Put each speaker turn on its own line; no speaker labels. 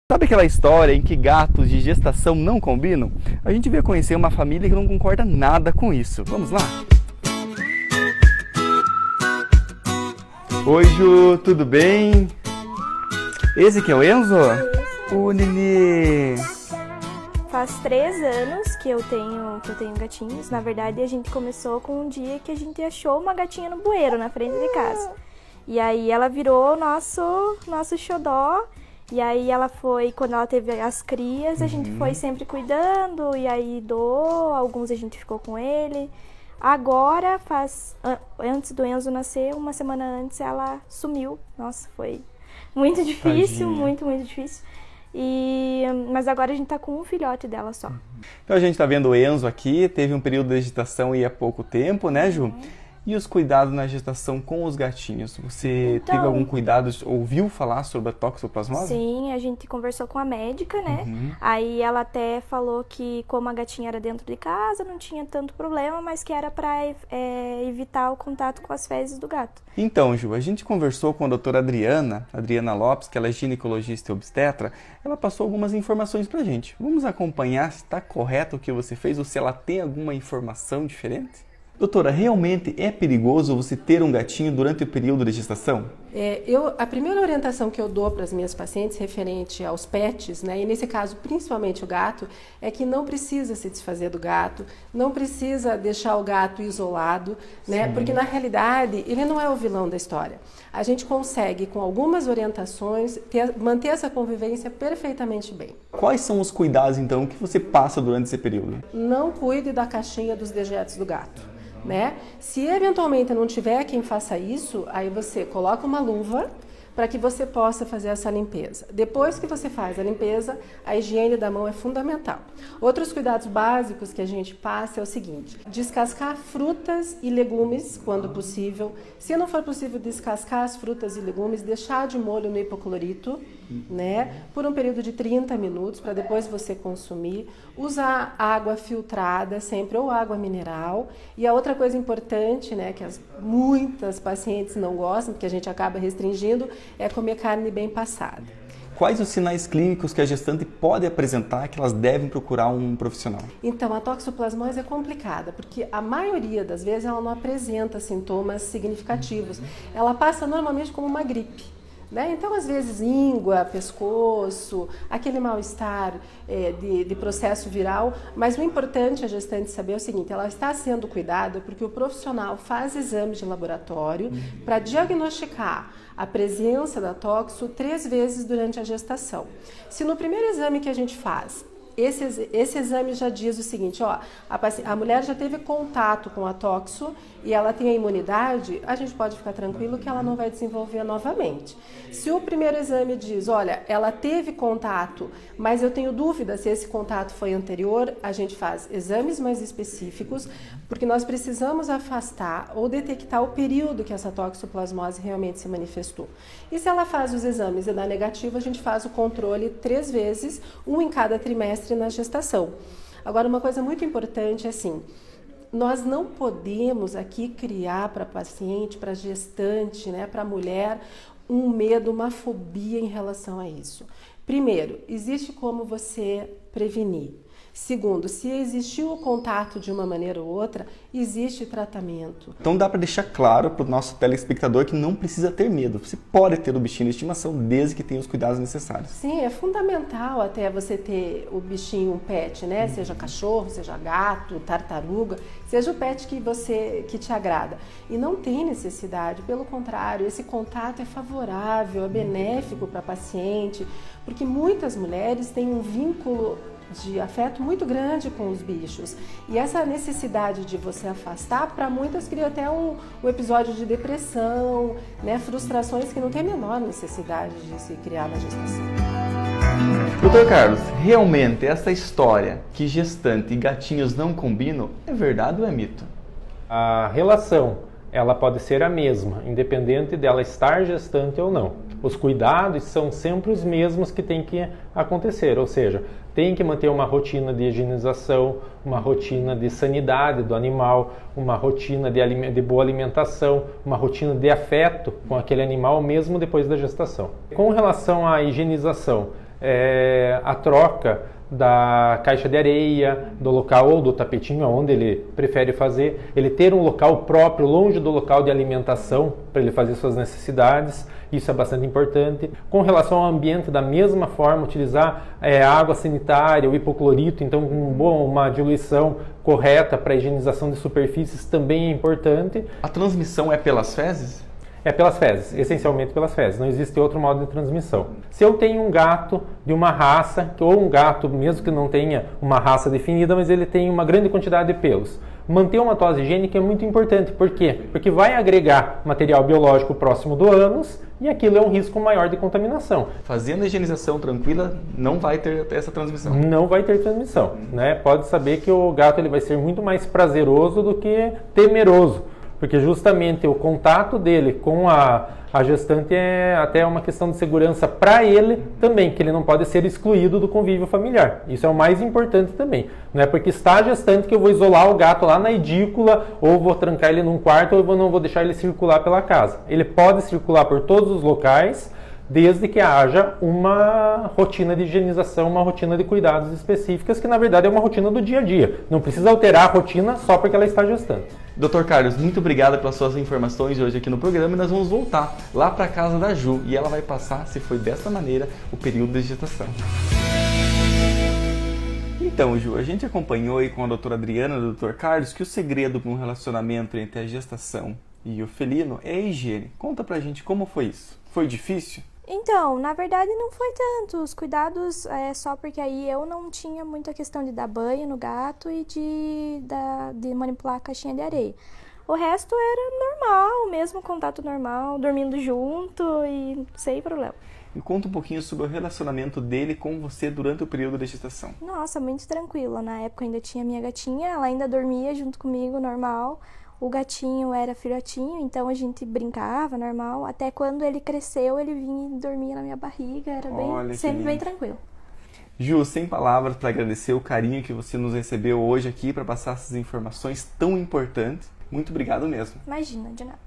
Sabe aquela história em que gatos de gestação não combinam? A gente veio conhecer uma família que não concorda nada com isso. Vamos lá? Oi, Ju, tudo bem? Esse aqui é o Enzo? Ô, Nenê!
Faz 3 anos que eu tenho gatinhos. Na verdade, a gente começou com um dia que a gente achou uma gatinha no bueiro, na frente de casa. E aí ela virou nosso xodó. E aí ela foi, quando ela teve as crias, a gente foi sempre cuidando. E aí doou, alguns a gente ficou com ele. Agora, antes do Enzo nascer, uma semana antes, ela sumiu. Nossa, foi muito difícil, muito difícil. Mas agora a gente tá com um filhote dela só.
Então a gente tá vendo o Enzo aqui, teve um período de gestação e há pouco tempo, né, Ju? E os cuidados na gestação com os gatinhos? Você teve algum cuidado, ouviu falar sobre a toxoplasmose?
Sim, a gente conversou com a médica, né? Aí ela até falou que como a gatinha era dentro de casa, não tinha tanto problema, mas que era para evitar o contato com as fezes do gato.
Então, Ju, a gente conversou com a doutora Adriana Lopes, que ela é ginecologista e obstetra. Ela passou algumas informações pra gente. Vamos acompanhar se está correto o que você fez ou se ela tem alguma informação diferente? Doutora, realmente é perigoso você ter um gatinho durante o período de gestação?
A primeira orientação que eu dou para as minhas pacientes referente aos pets, né, e nesse caso principalmente o gato, é que não precisa se desfazer do gato, não precisa deixar o gato isolado, né, porque na realidade ele não é o vilão da história. A gente consegue, com algumas orientações, manter essa convivência perfeitamente bem.
Quais são os cuidados, então, que você passa durante esse período?
Não cuide da caixinha dos dejetos do gato. Né? Se eventualmente não tiver quem faça isso, aí você coloca uma luva para que você possa fazer essa limpeza. Depois que você faz a limpeza, a higiene da mão é fundamental. Outros cuidados básicos que a gente passa é o seguinte: descascar frutas e legumes quando possível. Se não for possível descascar as frutas e legumes, deixar de molho no hipoclorito, né, por um período de 30 minutos para depois você consumir. Usar água filtrada sempre ou água mineral. E a outra coisa importante, né, que muitas pacientes não gostam, porque a gente acaba restringindo, é comer carne bem passada.
Quais os sinais clínicos que a gestante pode apresentar que elas devem procurar um profissional?
Então, a toxoplasmose é complicada, porque a maioria das vezes ela não apresenta sintomas significativos. Ela passa normalmente como uma gripe. Né? Então, às vezes, íngua, pescoço, aquele mal-estar de processo viral, mas o importante a gestante saber é o seguinte: ela está sendo cuidada porque o profissional faz exames de laboratório para diagnosticar a presença da toxo 3 vezes durante a gestação. Se no primeiro exame que a gente faz, esse exame já diz o seguinte, ó, a mulher já teve contato com a toxo e ela tem a imunidade, a gente pode ficar tranquilo que ela não vai desenvolver novamente. Se o primeiro exame diz, olha, ela teve contato, mas eu tenho dúvida se esse contato foi anterior, a gente faz exames mais específicos, porque nós precisamos afastar ou detectar o período que essa toxoplasmose realmente se manifestou. E se ela faz os exames e dá negativo, a gente faz o controle 3 vezes, um em cada trimestre na gestação. Agora, uma coisa muito importante é assim: nós não podemos aqui criar para paciente, para gestante, né, para mulher, um medo, uma fobia em relação a isso. Primeiro, existe como você prevenir. Segundo, se existiu o contato de uma maneira ou outra, existe tratamento.
Então dá para deixar claro para o nosso telespectador que não precisa ter medo. Você pode ter o bichinho de estimação desde que tenha os cuidados necessários.
Sim, é fundamental até você ter o bichinho, um pet, né? Seja cachorro, seja gato, tartaruga, seja o pet que te agrada. E não tem necessidade, pelo contrário, esse contato é favorável, é benéfico para a paciente, porque muitas mulheres têm um vínculo de afeto muito grande com os bichos, e essa necessidade de você afastar, para muitas cria até um episódio de depressão, né, frustrações que não tem a menor necessidade de se criar na gestação.
Doutor Carlos, realmente essa história que gestante e gatinhos não combinam é verdade ou é mito?
A relação, ela pode ser a mesma, independente dela estar gestante ou não. Os cuidados são sempre os mesmos que tem que acontecer, ou seja, tem que manter uma rotina de higienização, uma rotina de sanidade do animal, uma rotina de boa alimentação, uma rotina de afeto com aquele animal mesmo depois da gestação. Com relação à higienização, a troca da caixa de areia, do local ou do tapetinho, onde ele prefere fazer, ele ter um local próprio, longe do local de alimentação, para ele fazer suas necessidades, isso é bastante importante. Com relação ao ambiente, da mesma forma, utilizar água sanitária, o hipoclorito, então uma diluição correta para a higienização de superfícies também é importante.
A transmissão é pelas fezes?
É pelas fezes, essencialmente pelas fezes, não existe outro modo de transmissão. Se eu tenho um gato de uma raça, ou um gato mesmo que não tenha uma raça definida, mas ele tem uma grande quantidade de pelos, manter uma tosa higiênica é muito importante. Por quê? Porque vai agregar material biológico próximo do ânus e aquilo é um risco maior de contaminação.
Fazendo a higienização tranquila, não vai ter essa transmissão?
Não vai ter transmissão, né? Pode saber que o gato ele vai ser muito mais prazeroso do que temeroso. Porque justamente o contato dele com a gestante é até uma questão de segurança para ele também, que ele não pode ser excluído do convívio familiar. Isso é o mais importante também. Não é porque está a gestante que eu vou isolar o gato lá na edícula, ou vou trancar ele num quarto, ou não vou deixar ele circular pela casa. Ele pode circular por todos os locais, desde que haja uma rotina de higienização, uma rotina de cuidados específicas, que na verdade é uma rotina do dia a dia. Não precisa alterar a rotina só porque ela está gestante.
Dr. Carlos, muito obrigado pelas suas informações hoje aqui no programa e nós vamos voltar lá para a casa da Ju e ela vai passar, se foi dessa maneira, o período de gestação. Então, Ju, a gente acompanhou aí com a doutora Adriana e o Dr. Carlos que o segredo para um relacionamento entre a gestação e o felino é a higiene. Conta pra gente como foi isso. Foi difícil?
Então, na verdade não foi tanto. Os cuidados só porque aí eu não tinha muita questão de dar banho no gato e de manipular a caixinha de areia. O resto era normal, mesmo contato normal, dormindo junto e sem problema.
Me conta um pouquinho sobre o relacionamento dele com você durante o período de gestação.
Nossa, muito tranquilo. Na época eu ainda tinha minha gatinha, ela ainda dormia junto comigo, normal. O gatinho era filhotinho, então a gente brincava, normal. Até quando ele cresceu, ele vinha e dormia na minha barriga, era sempre bem tranquilo.
Ju, sem palavras para agradecer o carinho que você nos recebeu hoje aqui para passar essas informações tão importantes. Muito obrigado mesmo.
Imagina, de nada.